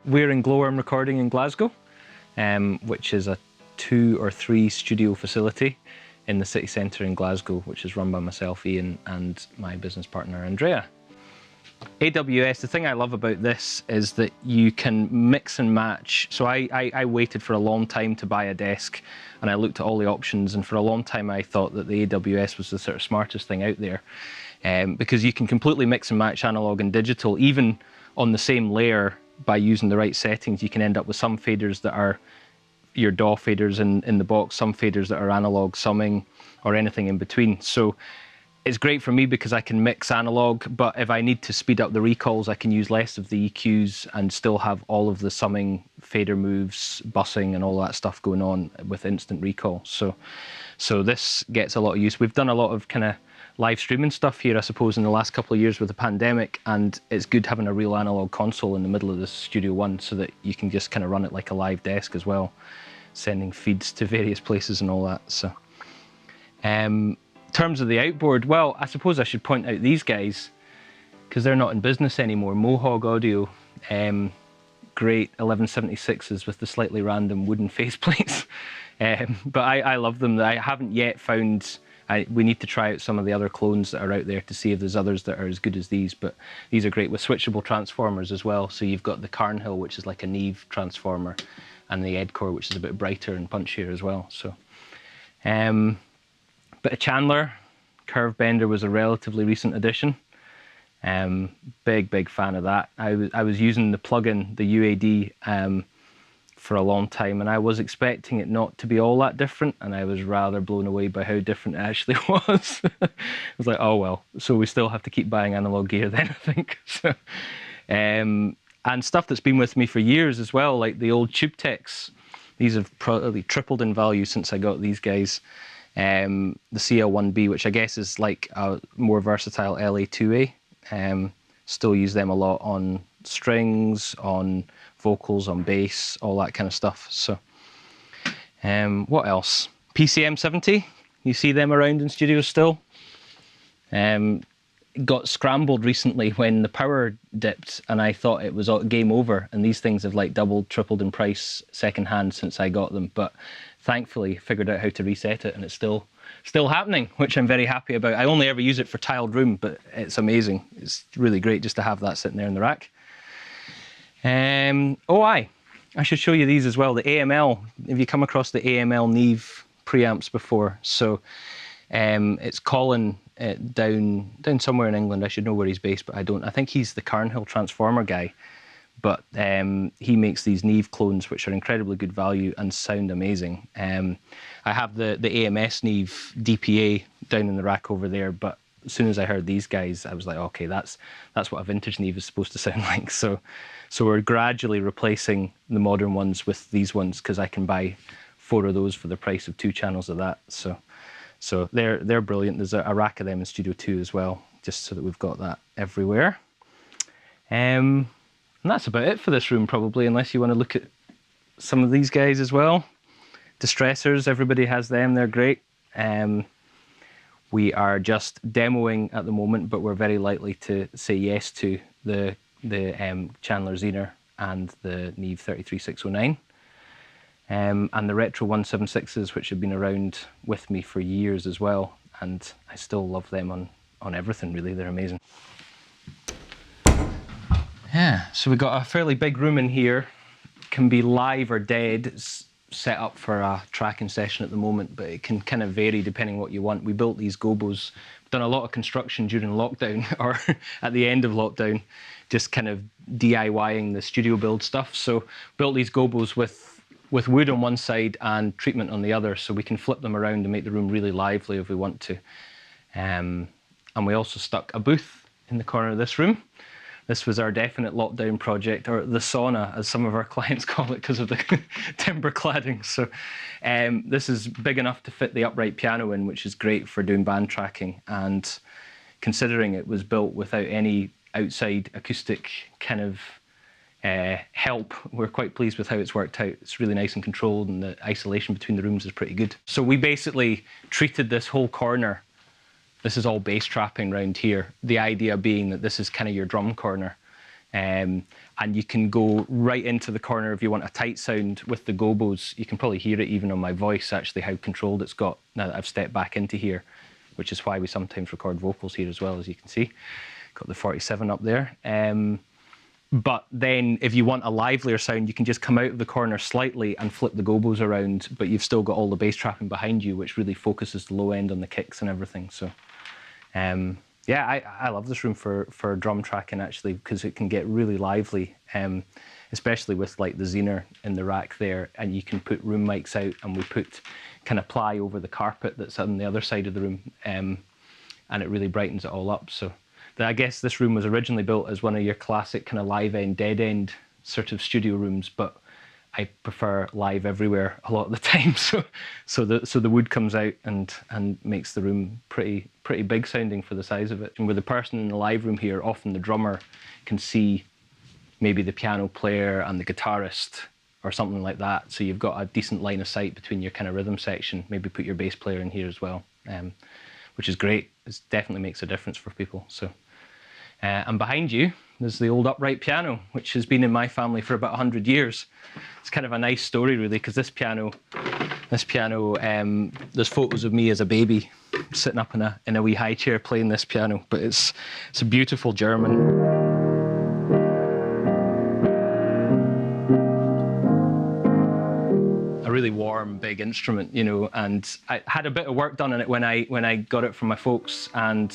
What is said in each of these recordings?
We're in GloWormRecording in Glasgow, which is a 2 or 3 studio facility in the city centre in Glasgow, which is run by myself, Ian, and my business partner, Andrea. AWS, the thing I love about this is that you can mix and match. So I waited for a long time to buy a desk, and I looked at all the options, and for a long time I thought that the AWS was the sort of smartest thing out there, because you can completely mix and match analog and digital, even on the same layer. By using the right settings, you can end up with some faders that are your DAW faders in the box, some faders that are analog summing, or anything in between. So it's great for me because I can mix analog, but if I need to speed up the recalls, I can use less of the EQs and still have all of the summing, fader moves, bussing, and all that stuff going on with instant recall. So this gets a lot of use. We've done a lot of kind of live streaming stuff here, I suppose, in the last couple of years with the pandemic, and it's good having a real analog console in the middle of the Studio One so that you can just kind of run it like a live desk as well, sending feeds to various places and all that. So, in terms of the outboard, well, I suppose I should point out these guys because they're not in business anymore. Mohawk Audio, great 1176s with the slightly random wooden faceplates, but I love them. I haven't yet found. We need to try out some of the other clones that are out there to see if there's others that are as good as these, but these are great with switchable transformers as well. So you've got the Carnhill, which is like a Neve transformer, and the Edcore, which is a bit brighter and punchier as well. So, bit of Chandler. Curve Bender was a relatively recent addition. Big fan of that. I was using the plugin, the UAD, for a long time, and I was expecting it not to be all that different, and I was rather blown away by how different it actually was. I was like, oh well, so we still have to keep buying analog gear then, I think. So, and stuff that's been with me for years as well, like the old Tube Techs. These have probably tripled in value since I got these guys. The CL1B, which I guess is like a more versatile LA2A. Still use them a lot on strings, on vocals, on bass, all that kind of stuff. So, what else? PCM70, you see them around in studios still. Got scrambled recently when the power dipped, and I thought it was game over. And these things have like doubled, tripled in price secondhand since I got them. But thankfully, figured out how to reset it, and it's still happening, which I'm very happy about. I only ever use it for tiled room, but it's amazing. It's really great just to have that sitting there in the rack. I should show you these as well. The AML, have you come across the AML Neve preamps before? So it's Colin down somewhere in England. I should know where he's based, but I don't. I think he's the Carnhill transformer guy, but he makes these Neve clones, which are incredibly good value and sound amazing. I have the AMS Neve DPA down in the rack over there, but as soon as I heard these guys, I was like, okay, that's what a vintage Neve is supposed to sound like. So we're gradually replacing the modern ones with these ones because I can buy 4 of those for the price of 2 channels of that. So they're brilliant. There's a rack of them in Studio 2 as well, just so that we've got that everywhere. And that's about it for this room probably, unless you want to look at some of these guys as well. Distressors, everybody has them, they're great. We are just demoing at the moment, but we're very likely to say yes to the Chandler Zener and the Neve 33609. And the Retro 176s, which have been around with me for years as well, and I still love them on everything really, they're amazing. Yeah, so we've got a fairly big room in here. Can be live or dead. It's set up for a tracking session at the moment, but it can kind of vary depending what you want. We built these gobos, done a lot of construction during lockdown or at the end of lockdown, just kind of DIYing the studio build stuff. So built these gobos with wood on one side and treatment on the other, so we can flip them around and make the room really lively if we want to. And we also stuck a booth in the corner of this room. This was our definite lockdown project, or the sauna, as some of our clients call it, because of the timber cladding. So this is big enough to fit the upright piano in, which is great for doing band tracking. And considering it was built without any outside acoustic kind of help, we're quite pleased with how it's worked out. It's really nice and controlled, and the isolation between the rooms is pretty good. So we basically treated this whole corner. This is all bass trapping around here. The idea being that this is kind of your drum corner. And you can go right into the corner if you want a tight sound with the gobos. You can probably hear it even on my voice, actually, how controlled it's got now that I've stepped back into here, which is why we sometimes record vocals here as well, as you can see. Got the 47 up there. But then if you want a livelier sound, you can just come out of the corner slightly and flip the gobos around, but you've still got all the bass trapping behind you, which really focuses the low end on the kicks and everything. So yeah, I love this room for drum tracking, actually, because it can get really lively, especially with like the Zener in the rack there, and you can put room mics out, and we put kind of ply over the carpet that's on the other side of the room, and it really brightens it all up. So I guess this room was originally built as one of your classic kind of live end, dead end sort of studio rooms, but I prefer live everywhere a lot of the time. So the wood comes out and makes the room pretty big sounding for the size of it. And with the person in the live room here, often the drummer can see maybe the piano player and the guitarist or something like that. So you've got a decent line of sight between your kind of rhythm section. Maybe put your bass player in here as well, which is great. It definitely makes a difference for people. So. And behind you, there's the old upright piano, which has been in my family for about 100 years. It's kind of a nice story, really, because this piano, there's photos of me as a baby sitting up in a wee high chair playing this piano, but it's a beautiful German. A really warm, big instrument, you know, and I had a bit of work done on it when I got it from my folks, and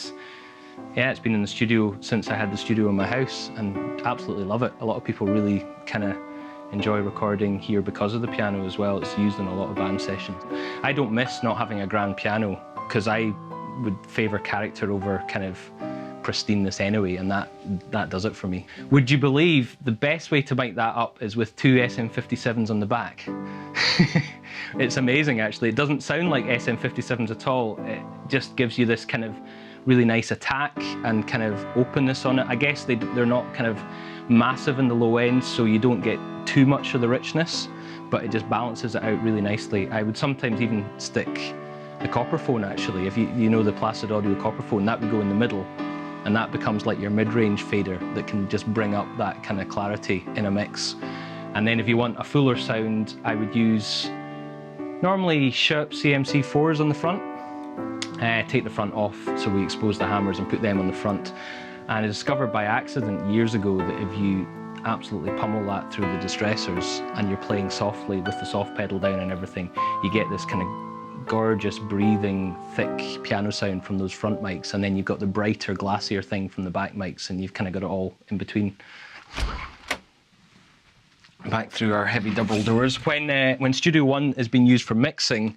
yeah, it's been in the studio since I had the studio in my house, and absolutely love it. A lot of people really kind of enjoy recording here because of the piano as well. It's used in a lot of band sessions. I don't miss not having a grand piano, because I would favour character over kind of pristineness anyway, and that does it for me. Would you believe the best way to mic that up is with two SM57s on the back? It's amazing, actually. It doesn't sound like SM57s at all. It just gives you this kind of really nice attack and kind of openness on it. I guess they're not kind of massive in the low end, so you don't get too much of the richness, but it just balances it out really nicely. I would sometimes even stick the copperphone, actually. If you know the Placid Audio copperphone, that would go in the middle, and that becomes like your mid-range fader that can just bring up that kind of clarity in a mix. And then if you want a fuller sound, I would use normally Sharp CMC4s on the front. Take the front off, so we expose the hammers and put them on the front. And I discovered by accident years ago that if you absolutely pummel that through the distressors and you're playing softly with the soft pedal down and everything, you get this kind of gorgeous, breathing, thick piano sound from those front mics, and then you've got the brighter, glassier thing from the back mics, and you've kind of got it all in between. Back through our heavy double doors. When Studio One is being used for mixing,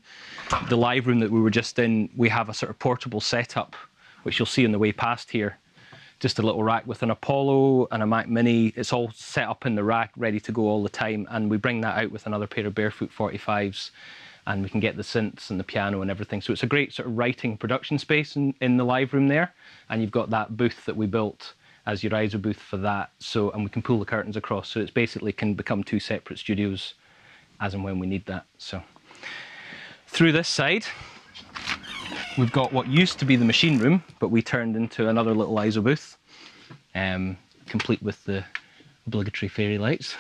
the live room that we were just in, we have a sort of portable setup, which you'll see on the way past here. Just a little rack with an Apollo and a Mac Mini. It's all set up in the rack, ready to go all the time, and we bring that out with another pair of Barefoot 45s, and we can get the synths and the piano and everything. So it's a great sort of writing production space in the live room there, and you've got that booth that we built as your ISO booth for that. So, and we can pull the curtains across, so it's basically can become two separate studios as and when we need that. So through this side, we've got what used to be the machine room, but we turned into another little ISO booth, complete with the obligatory fairy lights.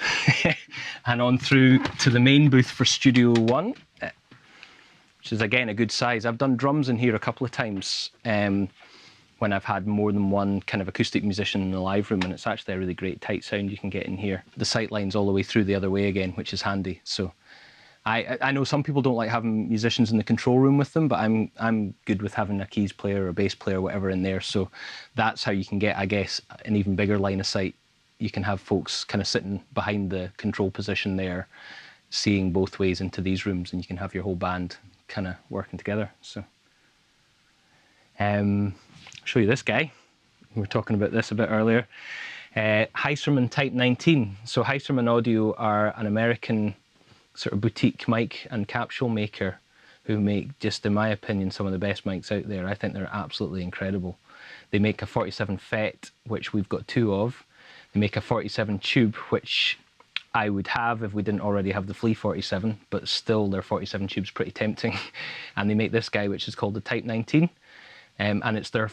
And on through to the main booth for Studio One, which is again a good size. I've done drums in here a couple of times when I've had more than one kind of acoustic musician in the live room, and it's actually a really great tight sound you can get in here. The sight line's all the way through the other way again, which is handy. So I know some people don't like having musicians in the control room with them, but I'm good with having a keys player or a bass player or whatever in there. So that's how you can get, I guess, an even bigger line of sight. You can have folks kind of sitting behind the control position there, seeing both ways into these rooms, and you can have your whole band kind of working together. So I'll show you this guy. We were talking about this a bit earlier. Heiserman Type 19. So Heiserman Audio are an American sort of boutique mic and capsule maker who make, just in my opinion, some of the best mics out there. I think they're absolutely incredible. They make a 47 FET, which we've got two of. They make a 47 tube, which I would have if we didn't already have the Flea 47, but still their 47 tube's pretty tempting. And they make this guy, which is called the Type 19. And it's their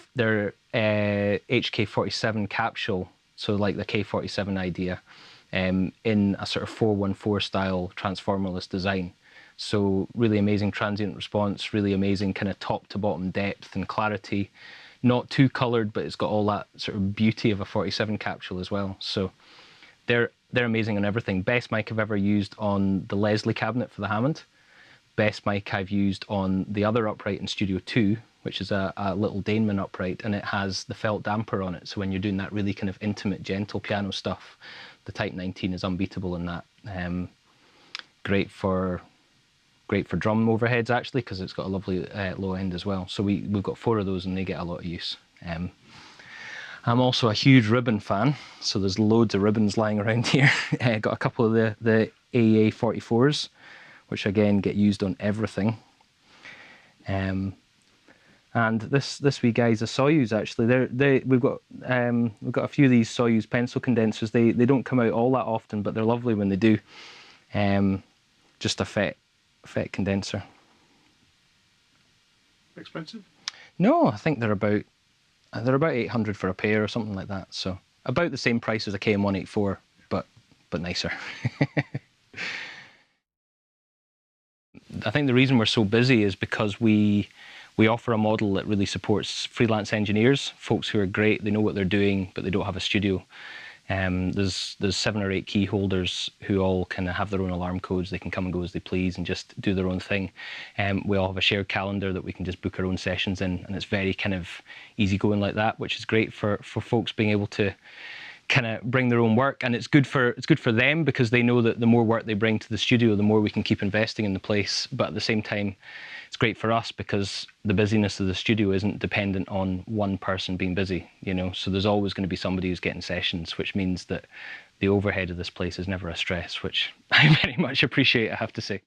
HK47 capsule, so like the K47 idea, in a sort of 414 style transformerless design. So really amazing transient response, really amazing kind of top to bottom depth and clarity. Not too coloured, but it's got all that sort of beauty of a 47 capsule as well. So they're amazing on everything. Best mic I've ever used on the Leslie cabinet for the Hammond. Best mic I've used on the other upright in Studio 2, which is a little Daneman upright, and it has the felt damper on it. So when you're doing that really kind of intimate, gentle piano stuff, the Type 19 is unbeatable in that. Great for drum overheads actually, because it's got a lovely low end as well. So we've got 4 of those and they get a lot of use. I'm also a huge ribbon fan, so there's loads of ribbons lying around here. Got a couple of the AEA 44s, which again get used on everything. And this wee guy's a Soyuz actually. We've got a few of these Soyuz pencil condensers. They don't come out all that often, but they're lovely when they do. Just a FET condenser. Expensive? No, I think they're about 800 for a pair or something like that. So about the same price as a KM184, but nicer. I think the reason we're so busy is because we offer a model that really supports freelance engineers, folks who are great, they know what they're doing, but they don't have a studio. There's 7 or 8 key holders who all kind of have their own alarm codes. They can come and go as they please and just do their own thing. We all have a shared calendar that we can just book our own sessions in, and it's very kind of easygoing like that, which is great for folks being able to kind of bring their own work. And it's good for them because they know that the more work they bring to the studio, the more we can keep investing in the place. But at the same time, it's great for us because the busyness of the studio isn't dependent on one person being busy, you know. So there's always going to be somebody who's getting sessions, which means that the overhead of this place is never a stress, which I very much appreciate, I have to say.